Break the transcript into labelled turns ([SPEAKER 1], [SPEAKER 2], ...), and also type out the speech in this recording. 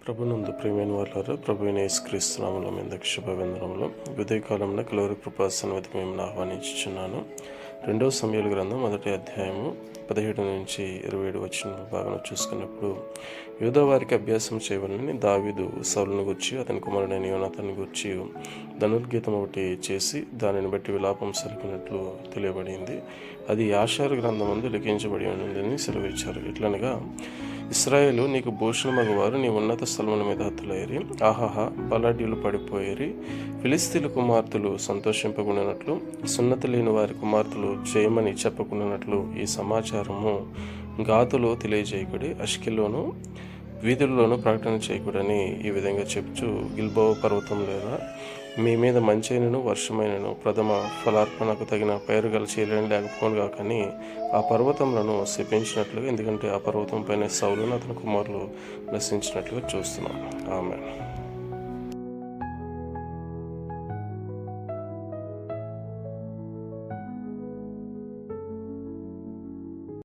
[SPEAKER 1] ప్రభునందు ప్రియమైన వాళ్ళారా, ప్రభువైన యేసుక్రీస్తు నామములో మీ అందరికీ శుభవందనములు. ఉదయకాలంలో కలువరి కృపా సన్నిధికి మిమ్మల్ని ఆహ్వానించుచున్నాను. 2వ సమూయేలు గ్రంథం 1వ అధ్యాయము 17 నుంచి 27 వచ్చిన భాగం చూసుకున్నప్పుడు, యూదా వారికి అభ్యాసం చేయవలని దావీదు సౌలును గూర్చి అతని కుమారుడైన యోనాతాను గూర్చి ధనుర్గీతం ఒకటి చేసి దానిని బట్టి విలాపం సరికినట్లు తెలియబడింది. అది ఆషారు గ్రంథమందు లిఖించబడి ఉన్నదని సెలవిచ్చారు. ఇట్లనగా, ఇశ్రాయేలు నీకు భూషణమగువారు నీ ఉన్నత స్థలముల మీద హతులైరి, ఆహాహా బలాఢ్యులు పడిపోయిరి. ఫిలిస్తీన్ల కుమార్తెలు సంతోషింపకుండానట్లు, సున్నతి లేని వారి కుమార్తెలు చేయమని చెప్పకుండానట్లు ఈ సమాచారము గాతులో తెలియజేయకుడి, అష్కెలోను వీధుల్లోనూ ప్రకటన చేయకూడని ఈ విధంగా చెప్పుచు, గిల్బోవ పర్వతం లేదా మీ మీద మంచైనను వర్షమైనను ప్రథమ ఫలార్పణకు తగిన పైరుగల చీలని లేకపోనుగా, కానీ ఆ పర్వతములను శపించినట్లుగా, ఎందుకంటే ఆ పర్వతం పైన సౌలును అతని కుమారులు నశించినట్లుగా చూస్తున్నాం. ఆమేన్.